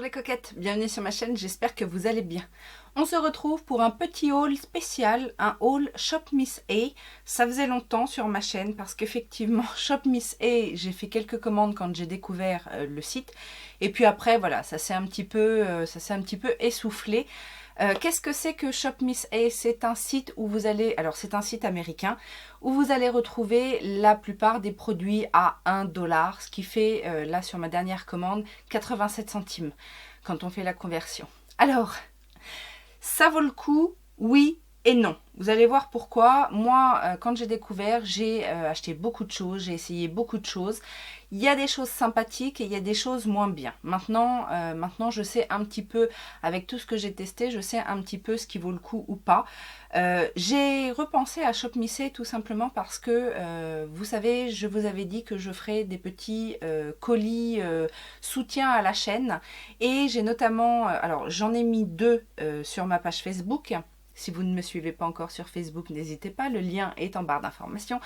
les coquettes, bienvenue sur ma chaîne, j'espère que vous allez bien. On se retrouve pour un petit haul spécial, un haul Shop Miss A. Ça faisait longtemps sur ma chaîne parce qu'effectivement Shop Miss A, j'ai fait quelques commandes quand j'ai découvert le site. Et puis après voilà, ça s'est un petit peu essoufflé. Qu'est-ce que c'est que Shop Miss A? C'est un site où vous allez, alors c'est un site américain, où vous allez retrouver la plupart des produits à 1 $, ce qui fait, là sur ma dernière commande, 87 centimes quand on fait la conversion. Alors, ça vaut le coup, oui et non. Vous allez voir pourquoi. Moi, quand j'ai découvert, j'ai acheté beaucoup de choses, j'ai essayé beaucoup de choses. Il y a des choses sympathiques et il y a des choses moins bien. Maintenant, je sais un petit peu, avec tout ce que j'ai testé, je sais un petit peu ce qui vaut le coup ou pas. J'ai repensé à Shop Miss A tout simplement parce que, vous savez, je vous avais dit que je ferais des petits colis soutien à la chaîne. Et j'ai notamment, alors j'en ai mis 2 sur ma page Facebook. Si vous ne me suivez pas encore sur Facebook, n'hésitez pas, le lien est en barre d'informations.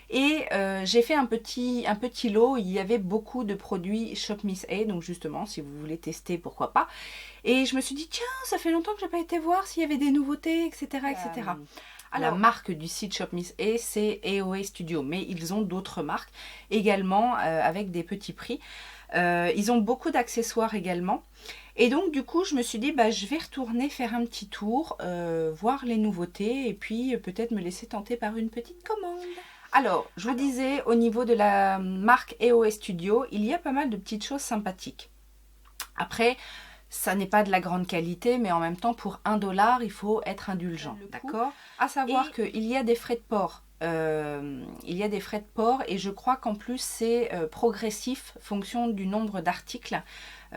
Et j'ai fait un petit lot, il y avait beaucoup de produits Shop Miss A, donc justement, si vous voulez tester, pourquoi pas. Et je me suis dit, tiens, ça fait longtemps que je n'ai pas été voir s'il y avait des nouveautés, etc. etc. Alors, la marque du site Shop Miss A, c'est AOA Studio, mais ils ont d'autres marques également avec des petits prix. Ils ont beaucoup d'accessoires également. Et donc du coup je me suis dit bah, je vais retourner faire un petit tour, voir les nouveautés et puis peut-être me laisser tenter par une petite commande. Alors je vous disais au niveau de la marque AOA Studio, il y a pas mal de petites choses sympathiques. Après ça n'est pas de la grande qualité, mais en même temps pour 1 $, il faut être indulgent, d'accord? À savoir qu'il y a des frais de port. Il y a des frais de port et je crois qu'en plus c'est progressif fonction du nombre d'articles,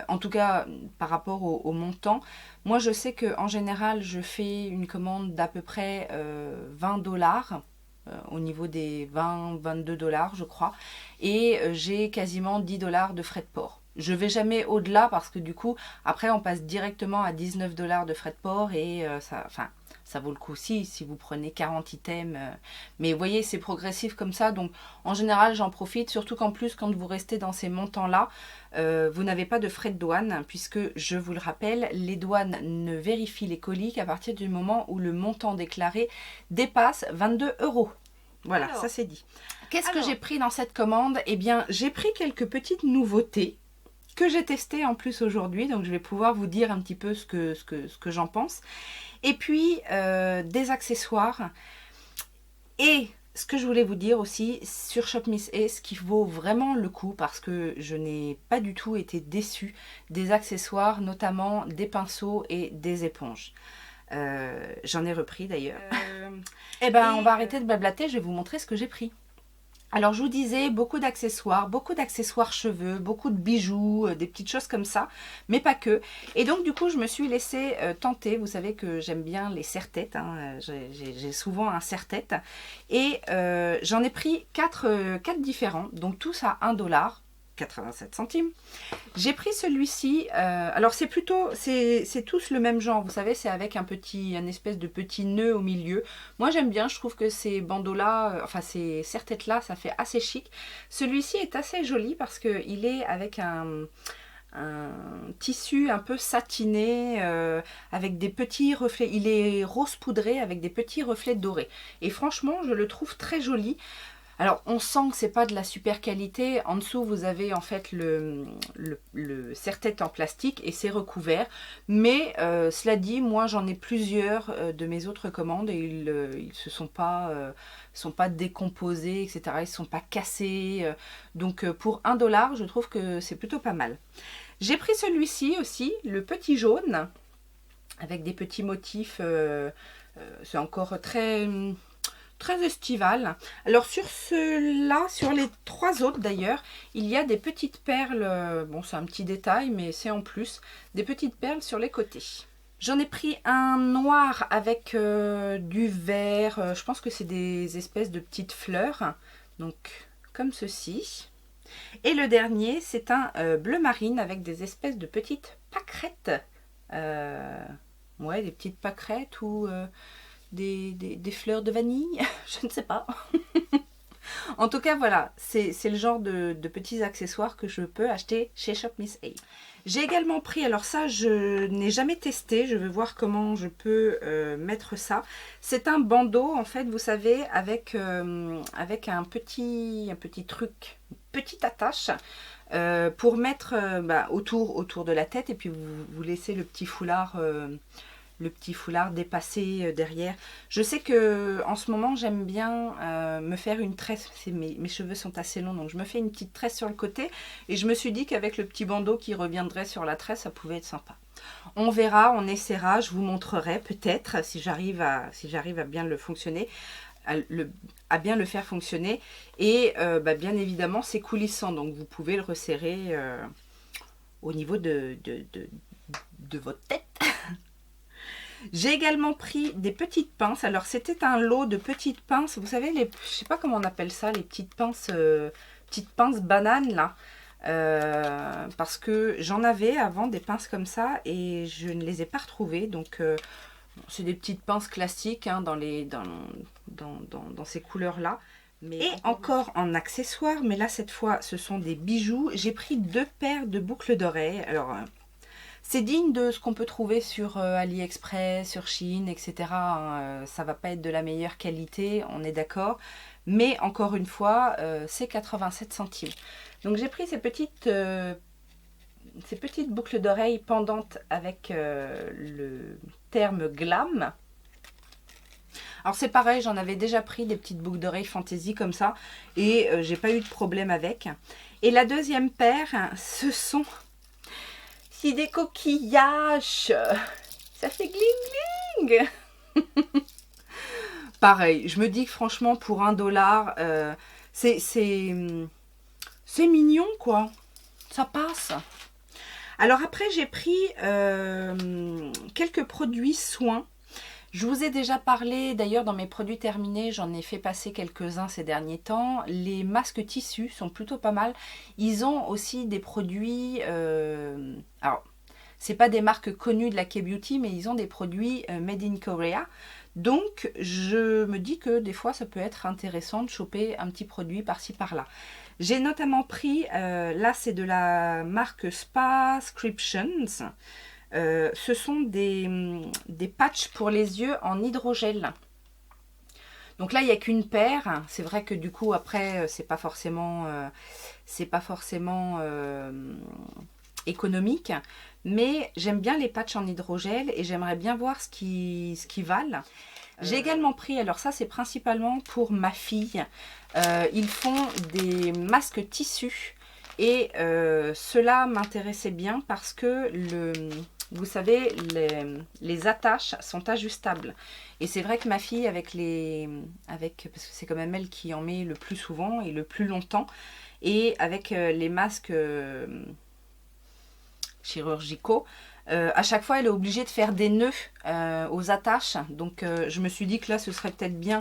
en tout cas par rapport au montant. Moi je sais qu'en général je fais une commande d'à peu près 20 $, au niveau des 20-22 $ je crois, et j'ai quasiment 10 $ de frais de port. Je vais jamais au-delà parce que du coup après on passe directement à 19 $ de frais de port et ça vaut le coup aussi si vous prenez 40 items. Mais vous voyez, c'est progressif comme ça. Donc, en général, j'en profite. Surtout qu'en plus, quand vous restez dans ces montants-là, vous n'avez pas de frais de douane. Puisque, je vous le rappelle, les douanes ne vérifient les colis qu'à partir du moment où le montant déclaré dépasse 22 €. Voilà, alors, ça c'est dit. Qu'est-ce que j'ai pris dans cette commande? Eh bien, j'ai pris quelques petites nouveautés que j'ai testées en plus aujourd'hui. Donc, je vais pouvoir vous dire un petit peu ce que j'en pense. Et puis des accessoires. Et ce que je voulais vous dire aussi sur Shop Miss A, ce qui vaut vraiment le coup parce que je n'ai pas du tout été déçue, des accessoires, notamment des pinceaux et des éponges. J'en ai repris d'ailleurs. Eh ben, on va arrêter de blablater, je vais vous montrer ce que j'ai pris. Alors je vous disais, beaucoup d'accessoires cheveux, beaucoup de bijoux, des petites choses comme ça, mais pas que. Et donc du coup je me suis laissée tenter, vous savez que j'aime bien les serre-têtes, hein. J'ai souvent un serre-tête. Et j'en ai pris 4 différents, donc tous à 1 $. 87 centimes. J'ai pris celui-ci, alors c'est tous le même genre, vous savez, c'est avec un espèce de petit nœud au milieu. Moi j'aime bien, je trouve que ces bandeaux là, ces serre-têtes là, ça fait assez chic. Celui-ci est assez joli parce qu'il est avec un tissu un peu satiné, avec des petits reflets. Il est rose poudré avec des petits reflets dorés. Et franchement, je le trouve très joli. Alors, on sent que c'est pas de la super qualité. En dessous, vous avez en fait le serre-tête en plastique et c'est recouvert. Mais cela dit, moi, j'en ai plusieurs de mes autres commandes et ils se sont pas décomposés, etc. Ils ne sont pas cassés. Donc, pour 1 $, je trouve que c'est plutôt pas mal. J'ai pris celui-ci aussi, le petit jaune, avec des petits motifs. C'est encore très estival. Alors sur ceux-là, sur les 3 autres d'ailleurs, il y a des petites perles, bon c'est un petit détail mais c'est en plus, des petites perles sur les côtés. J'en ai pris un noir avec du vert, je pense que c'est des espèces de petites fleurs, donc comme ceci. Et le dernier c'est un bleu marine avec des espèces de petites pâquerettes, ouais des petites pâquerettes ou des fleurs de vanille, je ne sais pas. En tout cas, voilà, c'est le genre de petits accessoires que je peux acheter chez Shop Miss A. J'ai également pris, alors ça, je n'ai jamais testé, je vais voir comment je peux mettre ça. C'est un bandeau, en fait, vous savez, avec un petit truc, une petite attache, pour mettre autour de la tête, et puis vous laissez le petit foulard dépassé derrière. Je sais que en ce moment j'aime bien me faire une tresse. Mes cheveux sont assez longs, donc je me fais une petite tresse sur le côté. Et je me suis dit qu'avec le petit bandeau qui reviendrait sur la tresse, ça pouvait être sympa. On verra, on essaiera, je vous montrerai peut-être si j'arrive à bien le fonctionner. À bien le faire fonctionner. Et bien évidemment c'est coulissant, donc vous pouvez le resserrer au niveau de votre tête. J'ai également pris des petites pinces. Alors c'était un lot de petites pinces, vous savez, je sais pas comment on appelle ça, les petites pinces bananes là. Parce que j'en avais avant des pinces comme ça et je ne les ai pas retrouvées. Donc c'est des petites pinces classiques hein, dans ces couleurs là. Et encore en accessoires, mais là cette fois ce sont des bijoux. J'ai pris 2 paires de boucles d'oreilles. Alors c'est digne de ce qu'on peut trouver sur AliExpress, sur Shein, etc. Ça va pas être de la meilleure qualité, on est d'accord. Mais encore une fois, c'est 87 centimes. Donc j'ai pris ces petites boucles d'oreilles pendantes avec le terme glam. Alors c'est pareil, j'en avais déjà pris des petites boucles d'oreilles fantaisie comme ça. Et j'ai pas eu de problème avec. Et la deuxième paire, ce sont... des coquillages, ça fait gling gling. Pareil, je me dis que franchement pour $1 c'est mignon quoi, ça passe. Alors après j'ai pris quelques produits soins. Je vous ai déjà parlé, d'ailleurs dans mes produits terminés, j'en ai fait passer quelques-uns ces derniers temps. Les masques tissus sont plutôt pas mal. Ils ont aussi des produits, alors c'est pas des marques connues de la K-Beauty, mais ils ont des produits made in Korea. Donc je me dis que des fois ça peut être intéressant de choper un petit produit par-ci par-là. J'ai notamment pris, là c'est de la marque Spascriptions. Ce sont des patchs pour les yeux en hydrogel. Donc là, il n'y a qu'une paire. C'est vrai que du coup, après, c'est pas forcément économique. Mais j'aime bien les patchs en hydrogel et j'aimerais bien voir ce qu'ils valent. J'ai également pris, alors ça c'est principalement pour ma fille. Ils font des masques tissus. Et cela m'intéressait bien parce que vous savez, les attaches sont ajustables. Et c'est vrai que ma fille, parce que c'est quand même elle qui en met le plus souvent et le plus longtemps, et avec les masques chirurgicaux, à chaque fois elle est obligée de faire des nœuds aux attaches. Donc je me suis dit que là ce serait peut-être bien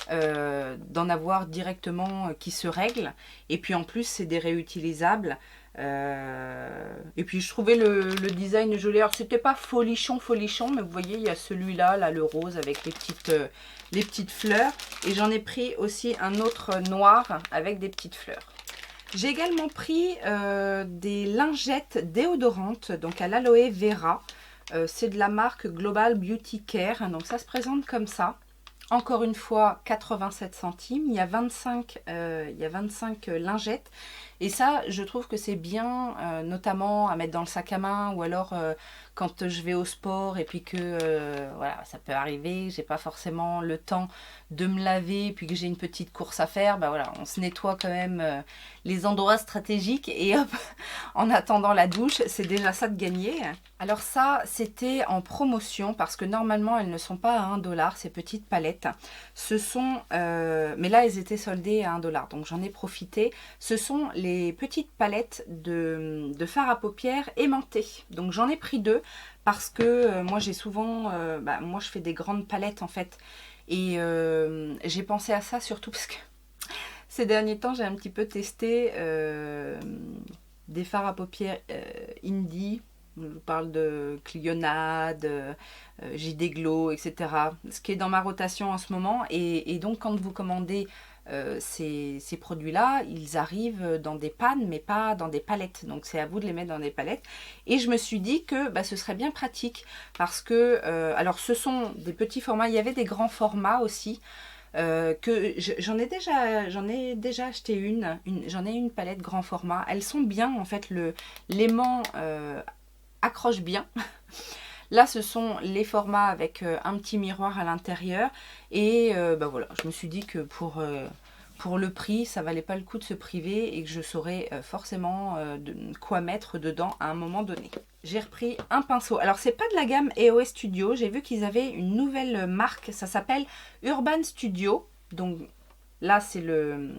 d'en avoir directement qui se règlent. Et puis en plus c'est des réutilisables. Et puis je trouvais le design joli. Alors c'était pas folichon, mais vous voyez il y a celui-là, là, le rose avec les petites fleurs. Et j'en ai pris aussi un autre noir avec des petites fleurs. J'ai également pris des lingettes déodorantes, donc à l'aloe vera. C'est de la marque Global Beauty Care. Donc ça se présente comme ça. Encore une fois, 87 centimes. Il y a 25 lingettes. Et ça, je trouve que c'est bien, notamment à mettre dans le sac à main ou alors quand je vais au sport et puis que voilà, ça peut arriver, j'ai pas forcément le temps de me laver puis que j'ai une petite course à faire, bah voilà, on se nettoie quand même les endroits stratégiques et hop, en attendant la douche, c'est déjà ça de gagner. Alors ça, c'était en promotion parce que normalement, elles ne sont pas à $1, ces petites palettes. Ce sont, mais là, elles étaient soldées à $1, donc j'en ai profité. Ce sont les petites palettes de fard à paupières aimantées. Donc j'en ai pris 2 parce que moi j'ai souvent, moi je fais des grandes palettes en fait. Et j'ai pensé à ça surtout parce que ces derniers temps j'ai un petit peu testé des fards à paupières indie. Je vous parle de Clionade, JD Glow, etc. Ce qui est dans ma rotation en ce moment. Et donc quand vous commandez ces produits-là, ils arrivent dans des pannes, mais pas dans des palettes. Donc c'est à vous de les mettre dans des palettes. Et je me suis dit que ce serait bien pratique parce que, alors ce sont des petits formats, il y avait des grands formats aussi. J'en ai déjà acheté j'en ai une palette grand format. Elles sont bien, en fait, l'aimant accroche bien. Là, ce sont les formats avec un petit miroir à l'intérieur. Et voilà, je me suis dit que pour le prix, ça valait pas le coup de se priver et que je saurais forcément quoi mettre dedans à un moment donné. J'ai repris un pinceau. Alors, c'est pas de la gamme EOS Studio. J'ai vu qu'ils avaient une nouvelle marque. Ça s'appelle Urban Studio. Donc, là, c'est le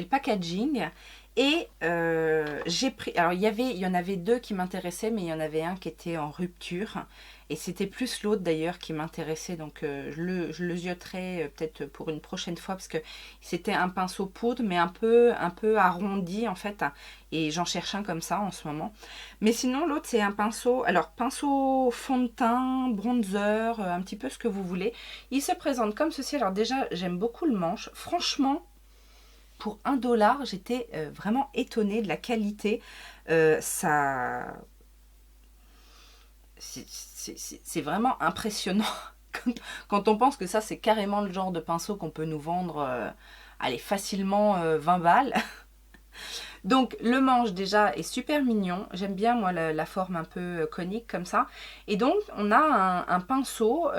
packaging. Et j'ai pris... Alors, il y en avait deux qui m'intéressaient, mais il y en avait un qui était en rupture. Et c'était plus l'autre d'ailleurs qui m'intéressait. Donc, je le zioterai peut-être pour une prochaine fois. Parce que c'était un pinceau poudre, mais un peu arrondi en fait. Et j'en cherche un comme ça en ce moment. Mais sinon, l'autre, c'est un pinceau... Alors, pinceau fond de teint, bronzer, un petit peu ce que vous voulez. Il se présente comme ceci. Alors déjà, j'aime beaucoup le manche. Franchement... Pour 1 $, j'étais vraiment étonnée de la qualité. C'est vraiment impressionnant quand on pense que ça, c'est carrément le genre de pinceau qu'on peut nous vendre allez, facilement 20 balles. Donc le manche déjà est super mignon, j'aime bien moi la forme un peu conique comme ça. Et donc on a un pinceau,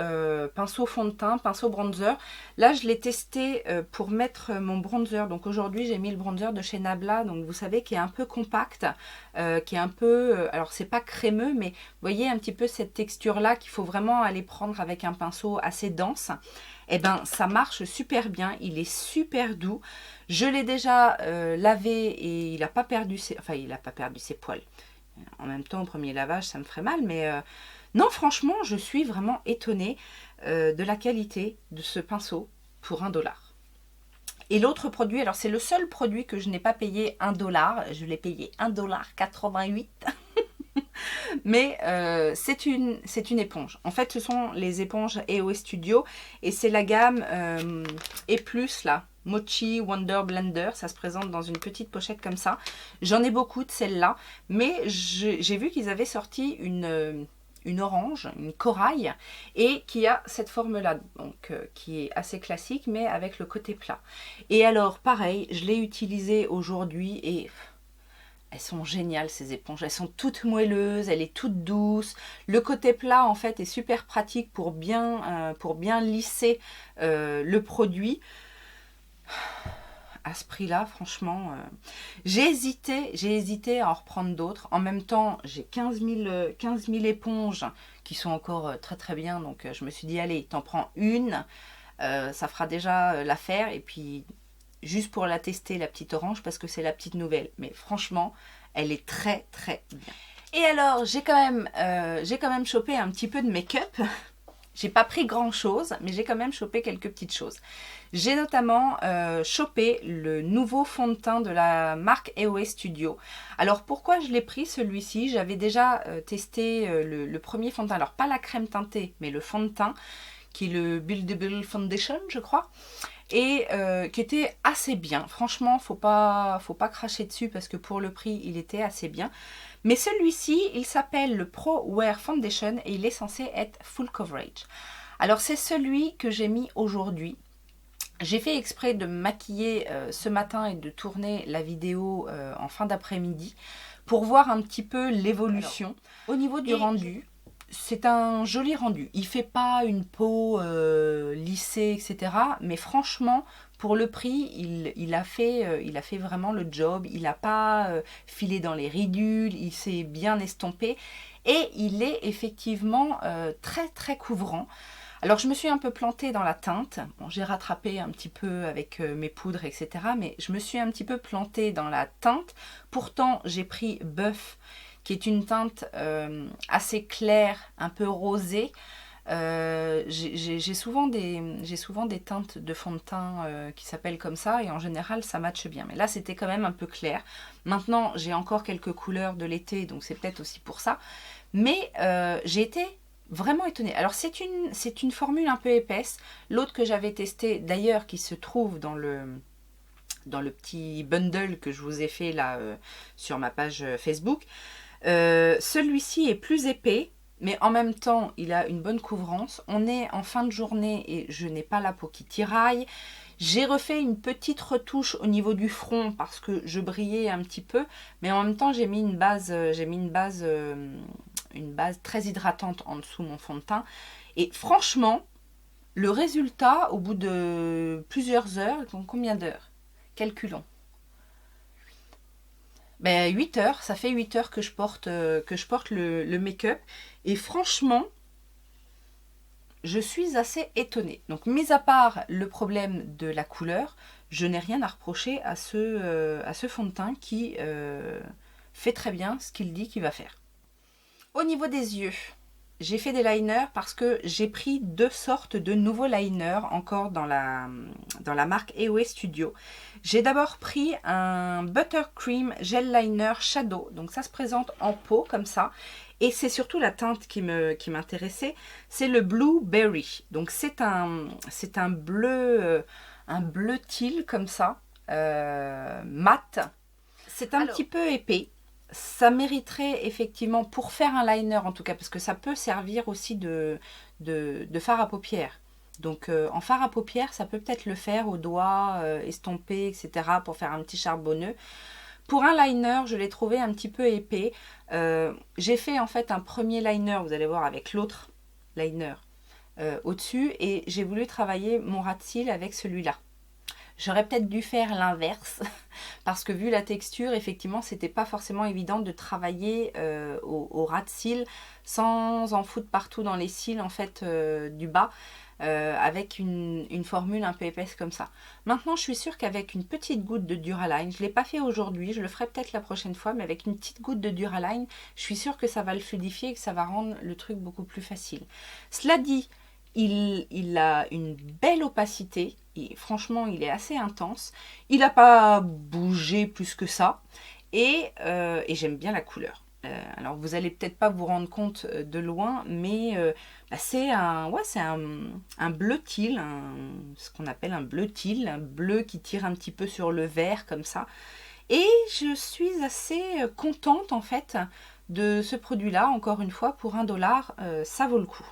pinceau fond de teint, pinceau bronzer. Là je l'ai testé pour mettre mon bronzer. Donc aujourd'hui j'ai mis le bronzer de chez Nabla, donc vous savez qui est un peu compact, qui est un peu, alors c'est pas crémeux mais vous voyez un petit peu cette texture là qu'il faut vraiment aller prendre avec un pinceau assez dense. Et ben ça marche super bien, il est super doux. Je l'ai déjà lavé et il n'a pas perdu ses... Enfin, il n'a pas perdu ses poils. En même temps, au premier lavage, ça me ferait mal. Mais non, franchement, je suis vraiment étonnée de la qualité de ce pinceau pour 1 $. Et l'autre produit, alors c'est le seul produit que je n'ai pas payé 1 $. Je l'ai payé 1,88 $. Mais c'est une éponge. En fait, ce sont les éponges EOS Studio. Et c'est la gamme E+, là. Mochi Wonder Blender, ça se présente dans une petite pochette comme ça. J'en ai beaucoup de celles-là, mais j'ai vu qu'ils avaient sorti une orange, une corail, et qui a cette forme-là, donc qui est assez classique, mais avec le côté plat. Et alors, pareil, je l'ai utilisée aujourd'hui et... Elles sont géniales ces éponges, elles sont toutes moelleuses, elle est toute douce. Le côté plat en fait est super pratique pour bien lisser le produit. À ce prix-là, franchement, j'ai hésité à en reprendre d'autres. En même temps, j'ai 15 000 éponges qui sont encore très très bien. Donc je me suis dit, allez, t'en prends une, ça fera déjà l'affaire. Et puis, juste pour la tester, la petite orange, parce que c'est la petite nouvelle. Mais franchement, elle est très très bien. Et alors, j'ai quand même chopé un petit peu de make-up. J'ai pas pris grand chose, mais j'ai quand même chopé quelques petites choses. J'ai notamment chopé le nouveau fond de teint de la marque EOS Studio. Alors pourquoi je l'ai pris celui-ci? J'avais déjà testé le premier fond de teint, alors pas la crème teintée, mais le fond de teint, qui est le Buildable Foundation, je crois. Et qui était assez bien. Franchement, faut pas cracher dessus parce que pour le prix, il était assez bien. Mais celui-ci, il s'appelle le Pro Wear Foundation et il est censé être full coverage. Alors c'est celui que j'ai mis aujourd'hui. J'ai fait exprès de me maquiller ce matin et de tourner la vidéo en fin d'après-midi pour voir un petit peu l'évolution. Au niveau du rendu, c'est un joli rendu. Il ne fait pas une peau lissée, etc. Mais franchement, pour le prix, il a fait vraiment le job. Il n'a pas filé dans les ridules, il s'est bien estompé. Et il est effectivement très très couvrant. Alors je me suis un peu plantée dans la teinte. Bon, j'ai rattrapé un petit peu avec mes poudres, etc. Mais je me suis un petit peu plantée dans la teinte. Pourtant, j'ai pris Buff, qui est une teinte assez claire, un peu rosée. J'ai souvent des teintes de fond de teint qui s'appellent comme ça et en général ça matche bien. Mais là c'était quand même un peu clair. Maintenant j'ai encore quelques couleurs de l'été donc c'est peut-être aussi pour ça. Mais j'ai été Vraiment étonnée. Alors c'est une formule un peu épaisse. L'autre que j'avais testé d'ailleurs qui se trouve dans le petit bundle que je vous ai fait là sur ma page Facebook. Celui-ci est plus épais, mais en même temps il a une bonne couvrance. On est en fin de journée et je n'ai pas la peau qui tiraille. J'ai refait une petite retouche au niveau du front parce que je brillais un petit peu, mais en même temps j'ai mis une base très hydratante en dessous mon fond de teint. Et franchement, le résultat au bout de plusieurs heures, combien d'heures? Calculons. Ben, 8 heures, ça fait 8 heures que je porte le make-up. Et franchement, je suis assez étonnée. Donc, mis à part le problème de la couleur, je n'ai rien à reprocher à ce fond de teint qui fait très bien ce qu'il dit qu'il va faire. Au niveau des yeux, j'ai fait des liners parce que j'ai pris 2 sortes de nouveaux liners encore dans la marque EOS Studio. J'ai d'abord pris un Buttercream Gel Liner Shadow. Donc ça se présente en pot comme ça. Et c'est surtout la teinte qui m'intéressait. C'est le Blueberry. Donc c'est un bleu teal comme ça, mat. C'est un petit peu épais. Ça mériterait effectivement, pour faire un liner en tout cas, parce que ça peut servir aussi de fard à paupières. Donc en fard à paupières, ça peut peut-être le faire au doigt, estompé, etc. pour faire un petit charbonneux. Pour un liner, je l'ai trouvé un petit peu épais. J'ai fait en fait un premier liner, vous allez voir, avec l'autre liner au-dessus. Et j'ai voulu travailler mon ras de cils avec celui-là. J'aurais peut-être dû faire l'inverse parce que vu la texture, effectivement, c'était pas forcément évident de travailler au ras de cils sans en foutre partout dans les cils en fait du bas avec une formule un peu épaisse comme ça. Maintenant, je suis sûre qu'avec une petite goutte de Duraline, je l'ai pas fait aujourd'hui, je le ferai peut-être la prochaine fois, mais avec une petite goutte de Duraline, je suis sûre que ça va le fluidifier et que ça va rendre le truc beaucoup plus facile. Cela dit, il a une belle opacité. Et franchement, il est assez intense. Il n'a pas bougé plus que ça. Et j'aime bien la couleur. Alors, vous allez peut-être pas vous rendre compte de loin, mais c'est un bleu teal, ce qu'on appelle un bleu teal, un bleu qui tire un petit peu sur le vert comme ça. Et je suis assez contente en fait de ce produit-là. Encore une fois, pour $1, ça vaut le coup.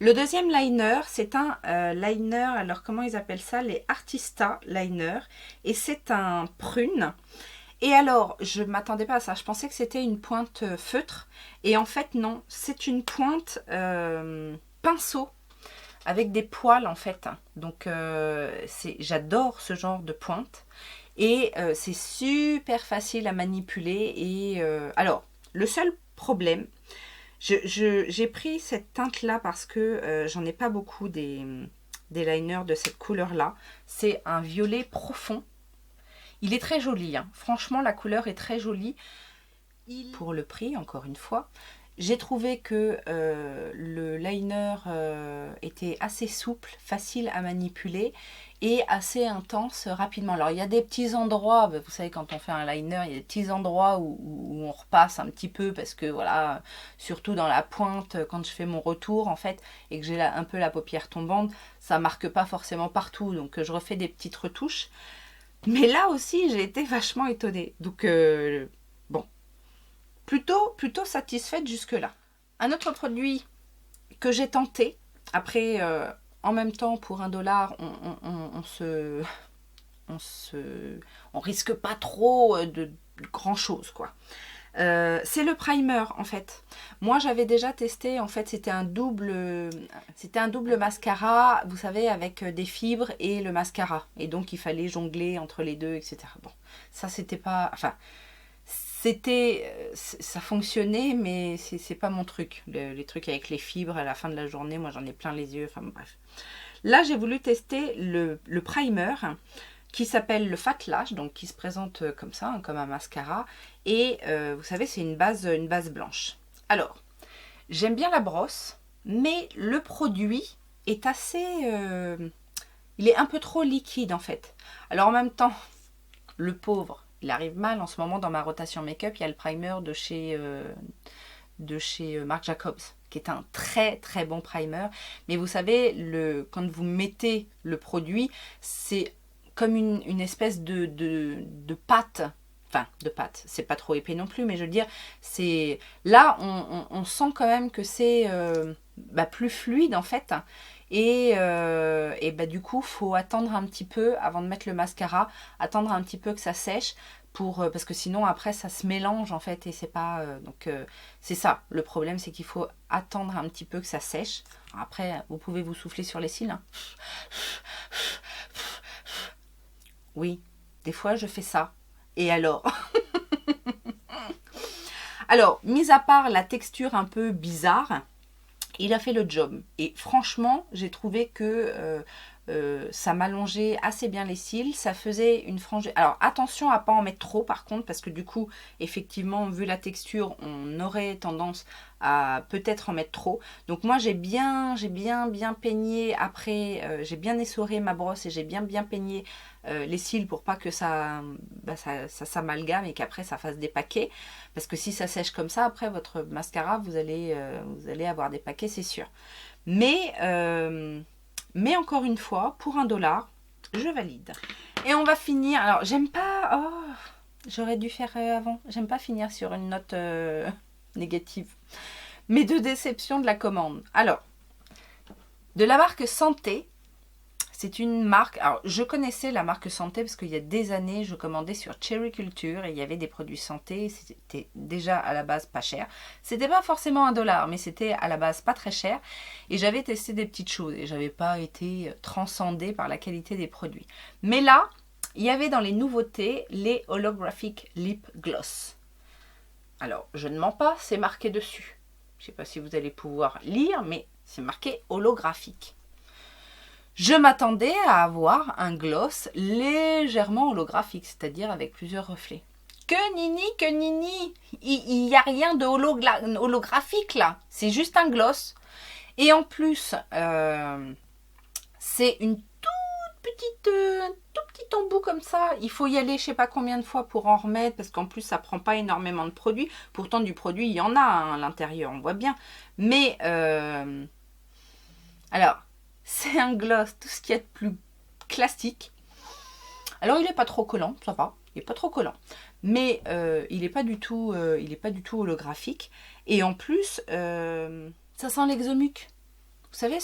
Le deuxième liner, c'est un liner, alors comment ils appellent ça? Les Artista Liner. Et c'est un prune. Et alors, je ne m'attendais pas à ça. Je pensais que c'était une pointe feutre. Et en fait, non. C'est une pointe pinceau avec des poils en fait. Donc, j'adore ce genre de pointe. Et c'est super facile à manipuler. Et alors, le seul problème... J'ai pris cette teinte-là parce que j'en ai pas beaucoup des liners de cette couleur-là. C'est un violet profond. Il est très joli, hein. Franchement, la couleur est très jolie. Pour le prix, encore une fois, j'ai trouvé que le liner était assez souple, facile à manipuler et assez intense rapidement. Alors, il y a des petits endroits, vous savez, quand on fait un liner, il y a des petits endroits où on repasse un petit peu parce que, voilà, surtout dans la pointe, quand je fais mon retour, en fait, et que j'ai un peu la paupière tombante, ça marque pas forcément partout, donc je refais des petites retouches. Mais là aussi, j'ai été vachement étonnée. Donc, bon, plutôt satisfaite jusque-là. Un autre produit que j'ai tenté, après... en même temps, pour $1, on risque pas trop de grand chose, quoi. C'est le primer en fait. Moi j'avais déjà testé, en fait c'était un double mascara, vous savez, avec des fibres et le mascara. Et donc il fallait jongler entre les deux, etc. Bon, ça c'était pas... Enfin, ça fonctionnait, mais c'est pas mon truc. Les trucs avec les fibres à la fin de la journée, moi j'en ai plein les yeux, enfin bref. Là j'ai voulu tester le primer qui s'appelle le Fat Lash, donc qui se présente comme ça, hein, comme un mascara. Et vous savez, c'est une base blanche. Alors, j'aime bien la brosse, mais le produit est assez... il est un peu trop liquide en fait. Alors en même temps, le pauvre, il arrive mal en ce moment dans ma rotation make-up. Il y a le primer de chez Marc Jacobs qui est un très très bon primer. Mais vous savez, quand vous mettez le produit, c'est comme une espèce de pâte. Enfin, de pâte, c'est pas trop épais non plus, mais je veux dire, c'est là, on sent quand même que c'est plus fluide en fait. Et du coup, faut attendre un petit peu avant de mettre le mascara, attendre un petit peu que ça sèche parce que sinon après ça se mélange en fait et c'est pas c'est ça le problème, c'est qu'il faut attendre un petit peu que ça sèche. Après, vous pouvez vous souffler sur les cils. Hein. Oui, des fois je fais ça. Et alors Alors, mis à part la texture un peu bizarre, il a fait le job. Et franchement, j'ai trouvé que ça m'allongeait assez bien les cils. Ça faisait une frange. Alors, attention à ne pas en mettre trop par contre, parce que du coup, effectivement, vu la texture, on aurait tendance à peut-être en mettre trop. Donc moi, j'ai bien peigné après. J'ai bien essoré ma brosse et j'ai bien peigné les cils pour pas que ça s'amalgame et qu'après ça fasse des paquets. Parce que si ça sèche comme ça, après votre mascara, vous allez avoir des paquets, c'est sûr. Mais encore une fois, pour $1, je valide. Et on va finir. Alors, j'aime pas... Oh, j'aurais dû faire avant. J'aime pas finir sur une note négative. Mes 2 déceptions de la commande. Alors, de la marque Santé. C'est une marque, alors je connaissais la marque Santé parce qu'il y a des années, je commandais sur Cherry Culture et il y avait des produits santé, c'était déjà à la base pas cher. C'était pas forcément $1, mais c'était à la base pas très cher. Et j'avais testé des petites choses et j'avais pas été transcendée par la qualité des produits. Mais là, il y avait dans les nouveautés les Holographic Lip Gloss. Alors, je ne mens pas, c'est marqué dessus. Je sais pas si vous allez pouvoir lire, mais c'est marqué holographique. Je m'attendais à avoir un gloss légèrement holographique, c'est-à-dire avec plusieurs reflets. Que nini, il n'y a rien de holographique là, c'est juste un gloss. Et en plus, c'est une tout petit embout comme ça. Il faut y aller je sais pas combien de fois pour en remettre, parce qu'en plus ça prend pas énormément de produit. Pourtant du produit, il y en a à l'intérieur, on voit bien. Mais, alors... C'est un gloss, tout ce qu'il y a de plus classique. Alors il n'est pas trop collant, ça va, il n'est pas trop collant. Mais il n'est pas du tout holographique. Et en plus, ça sent l'exomuc. Vous savez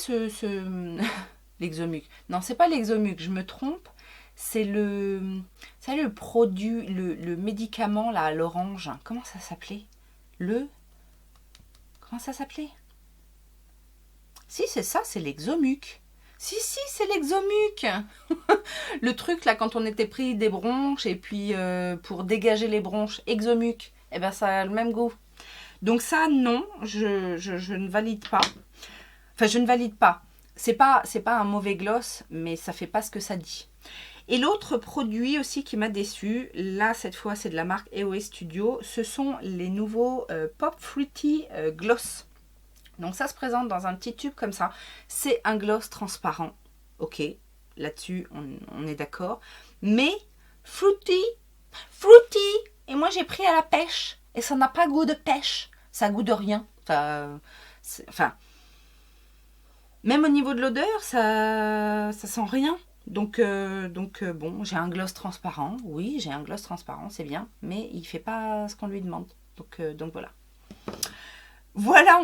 l'exomuc. Non, c'est pas l'exomuc, je me trompe. C'est le produit, le médicament là à l'orange. Comment ça s'appelait? Comment ça s'appelait? Si, c'est ça, c'est l'exomuc. Si, c'est l'exomuc. Le truc, là, quand on était pris des bronches, et puis pour dégager les bronches, exomuc, eh ben ça a le même goût. Donc ça, non, je ne valide pas. Enfin, je ne valide pas. C'est pas un mauvais gloss, mais ça fait pas ce que ça dit. Et l'autre produit aussi qui m'a déçu, là, cette fois, c'est de la marque EOS Studio, ce sont les nouveaux Pop Fruity Gloss. Donc ça se présente dans un petit tube comme ça. C'est un gloss transparent. Ok, là-dessus, on est d'accord. Mais fruity. Et moi, j'ai pris à la pêche. Et ça n'a pas goût de pêche. Ça a goût de rien. Enfin, même au niveau de l'odeur, ça sent rien. Donc bon, j'ai un gloss transparent. Oui, j'ai un gloss transparent, c'est bien. Mais il ne fait pas ce qu'on lui demande. Donc voilà. Voilà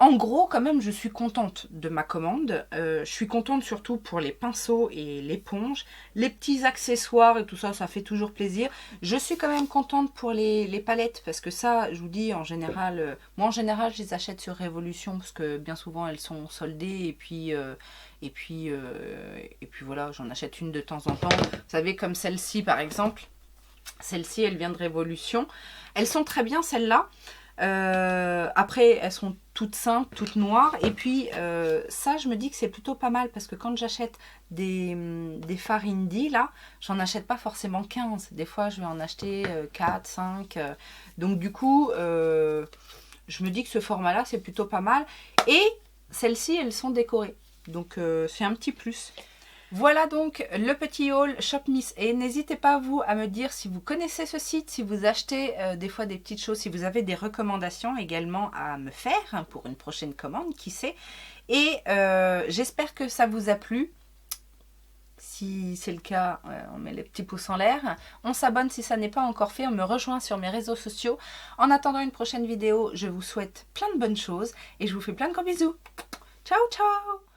en gros, quand même, je suis contente de ma commande. Je suis contente surtout pour les pinceaux et l'éponge. Les petits accessoires et tout ça, ça fait toujours plaisir. Je suis quand même contente pour les palettes parce que ça, je vous dis, en général, moi en général, je les achète sur Révolution parce que bien souvent, elles sont soldées et puis voilà, j'en achète une de temps en temps. Vous savez, comme celle-ci par exemple. Celle-ci, elle vient de Révolution. Elles sont très bien, celles-là. Après elles sont toutes simples, toutes noires, et puis ça je me dis que c'est plutôt pas mal parce que quand j'achète des fards indie là, j'en achète pas forcément 15, des fois je vais en acheter 4, 5, donc du coup je me dis que ce format là c'est plutôt pas mal, et celles-ci elles sont décorées, donc c'est un petit plus. Voilà donc le petit haul Shop Miss A. N'hésitez pas vous à me dire si vous connaissez ce site, si vous achetez des fois des petites choses, si vous avez des recommandations également à me faire hein, pour une prochaine commande, qui sait. Et j'espère que ça vous a plu. Si c'est le cas, on met les petits pouces en l'air. On s'abonne si ça n'est pas encore fait. On me rejoint sur mes réseaux sociaux. En attendant une prochaine vidéo, je vous souhaite plein de bonnes choses et je vous fais plein de gros bisous. Ciao, ciao!